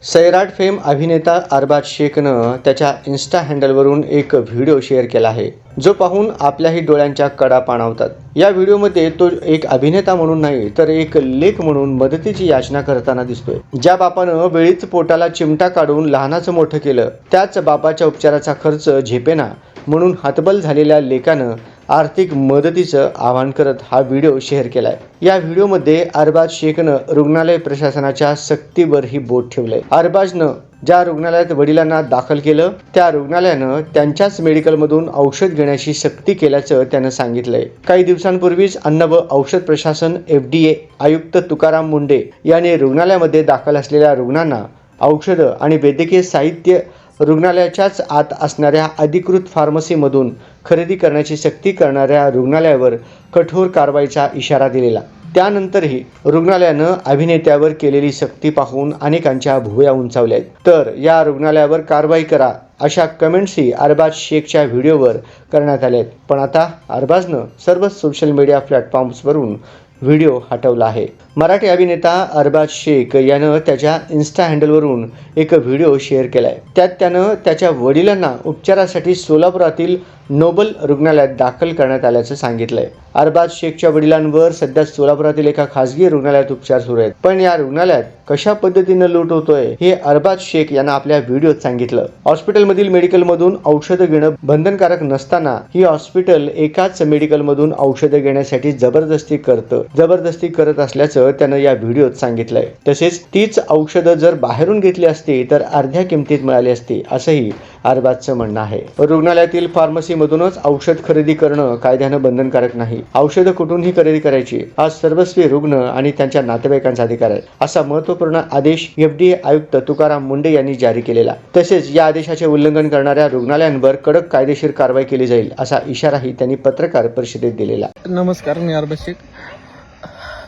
Sairat fame अभिनेता अरबाज शेखनं त्याच्या Insta हँडलवरून एक व्हिडिओ शेअर केला आहे, जो पाहून आपल्याही डोळ्यांच्या कडा पाणावतात। या व्हिडिओमध्ये तो एक अभिनेता म्हणून नाही तर एक लेक म्हणून मदतीची याचना करताना दिसतोय। ज्या बापानं वेळीच पोटाला चिमटा काढून लहानाचं मोठं केलं, त्याच बापाच्या उपचाराचा खर्च झेपेना म्हणून हतबल झालेल्या लेकानं आर्थिक मदतीचं आवाहन करत हा व्हिडिओ शेअर केलाय। या व्हिडिओमध्ये अरबाज शेखनं रुग्णालय प्रशासनाच्या सक्तीवरही बोट ठेवलंय। अरबाजनं ज्या रुग्णालयात वडिलांना दाखल केलं, त्या रुग्णालयानं त्यांच्याच मेडिकलमधून औषध घेण्याची सक्ती केल्याचं त्यानं सांगितलंय। काही दिवसांपूर्वीच अन्न व औषध प्रशासन FDA आयुक्त तुकाराम मुंढे यांनी रुग्णालयामध्ये दाखल असलेल्या रुग्णांना औषधं आणि वैद्यकीय साहित्य रुग्णालयाच्याच आत असणाऱ्या अधिकृत फार्मसीमधून खरेदी करण्याची सक्ती करणाऱ्या रुग्णालयावर कठोर कारवाईचा इशारा दिलेला। त्यानंतरही रुग्णालयानं अभिनेत्यावर केलेली सक्ती पाहून अनेकांच्या भुवया उंचावल्या आहेत। तर या रुग्णालयावर कारवाई करा अशा कमेंट्सही अरबाज शेखच्या व्हिडिओवर करण्यात आल्या आहेत। पण आता अरबाजनं सर्व सोशल मीडिया प्लॅटफॉर्म्सवरून व्हिडिओ हटवला आहे। मराठी अभिनेता अरबाज शेख यानं त्याच्या इन्स्टा हँडलवरून एक व्हिडिओ शेअर केलाय। त्यात त्यानं त्याच्या वडिलांना उपचारासाठी सोलापुरातील नोबल रुग्णालयात दाखल करण्यात आल्याचं सांगितलंय। अरबाज शेखच्या वडिलांवर सध्या सोलापुरातील एका खासगी रुग्णालयात उपचार सुरू आहेत। पण या रुग्णालयात कशा पद्धतीनं लूट होतोय हे अरबाज शेख यांना आपल्या व्हिडिओत सांगितलं। हॉस्पिटलमधील मेडिकलमधून औषधं घेणं बंधनकारक नसताना ही हॉस्पिटल एकाच मेडिकलमधून औषधं घेण्यासाठी जबरदस्ती करत असल्याचं त्यानं या व्हिडिओत सांगितलंय। तसेच तीच औषधं जर बाहेरून घेतली असती तर अर्ध्या किमतीत मिळाली असती असंही अरबाजचं म्हणणं आहे। रुग्णालयातील फार्मसीमधूनच औषध खरेदी करणं कायद्यानं बंधनकारक नाही। औषधं कुठूनही खरेदी करायची हा सर्वस्वी रुग्ण आणि त्यांच्या नातेवाईकांचा अधिकार आहे, असा महत्त्वपूर्ण आदेश FDA आयुक्त तुकाराम मुंढे यांनी जारी केलेला। तसेच या आदेशाचे उल्लंघन करणाऱ्या रुग्णालयांवर कडक कायदेशीर कारवाई केली जाईल असा इशाराही त्यांनी पत्रकार परिषदेत दिलेला। नमस्कार, मी अरबाज शेख।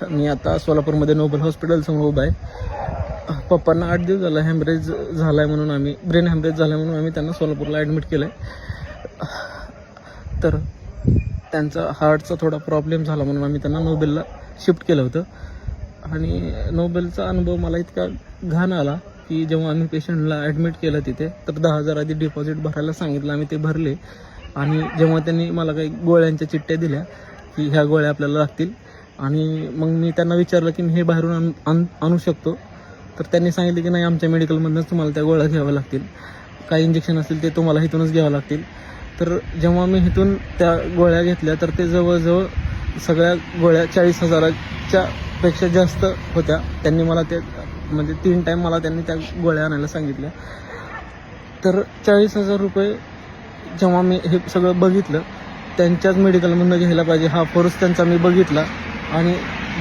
मी आता सोलापूरमध्ये नोबल हॉस्पिटल समोर उभा आहे। पप्पांना 8 दिवस झाला हॅमरेज झालाय म्हणून ब्रेन हॅमरेज झालाय म्हणून आम्ही त्यांना सोलापूरला ॲडमिट केलंय। तर त्यांचा हार्टचा थोडा प्रॉब्लेम झाला म्हणून आम्ही त्यांना नोबेलला शिफ्ट केलं होतं। आणि नोबेलचा अनुभव मला इतका घाण आला की जेव्हा आम्ही पेशंटला ॲडमिट केलं तिथे तर 10,000 आधी डिपॉझिट भरायला सांगितलं, आम्ही ते भरले। आणि जेव्हा त्यांनी मला काही गोळ्यांच्या चिठ्ठ्या दिल्या की ह्या गोळ्या आपल्याला लागतील, आणि मग मी त्यांना विचारलं की मी हे बाहेरून आणू शकतो, तर त्यांनी सांगितलं की नाही, आमच्या मेडिकलमधूनच तुम्हाला त्या गोळ्या घ्याव्या लागतील, काही इंजेक्शन असतील ते तुम्हाला इथूनच घ्यावं लागतील। तर जेव्हा मी इथून त्या गोळ्या घेतल्या तर ते जवळजवळ सगळ्या गोळ्या 40,000च्या पेक्षा जास्त होत्या। त्यांनी मला ते म्हणजे 3 टाईम मला त्यांनी त्या गोळ्या आणायला सांगितल्या। तर 40,000 रुपये जेव्हा मी हे सगळं बघितलं, त्यांच्याच मेडिकलमधून घ्यायला पाहिजे हा फोर्स त्यांचा मी बघितला। आणि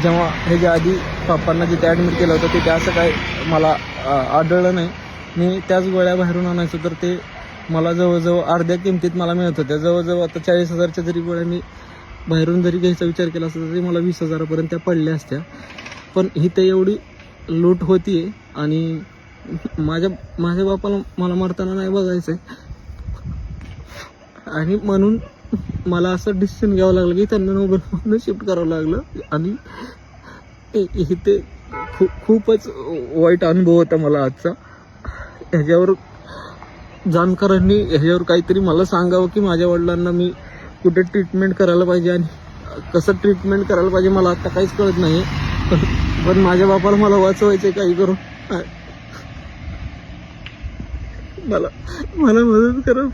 जेव्हा ह्याच्या आधी पप्पांना जिथे ॲडमिट केलं होतं तिथे असं काय मला आढळलं नाही। मी त्याच गोळ्या बाहेरून आणायचो तर ते मला जवळजवळ अर्ध्या किमतीत मला मिळत होत्या। जवळजवळ आता 40,000च्या जरी गोळ्या मी बाहेरून जरी घ्यायचा विचार केला असता तरी मला 20,000पर्यंत त्या पडल्या असत्या। पण इथे एवढी लूट होतीये आणि माझ्या बापाला मला मरताना नाही बघायचंय, आणि म्हणून मला असं डिसिजन घ्यावं लागलं की त्यांना नोबेलमधून शिफ्ट करावं लागलं। आणि इथे खूपच वाईट अनुभव होता मला आजचा। ह्याच्यावर जाणकारांनी ह्याच्यावर काहीतरी मला सांगावं की माझ्या वडिलांना मी कुठे ट्रीटमेंट करायला पाहिजे आणि कसं ट्रीटमेंट करायला पाहिजे, मला आता काहीच कळत नाही। पण माझ्या बापाला मला वाचवायचं आहे काही करून। मला मदत करा।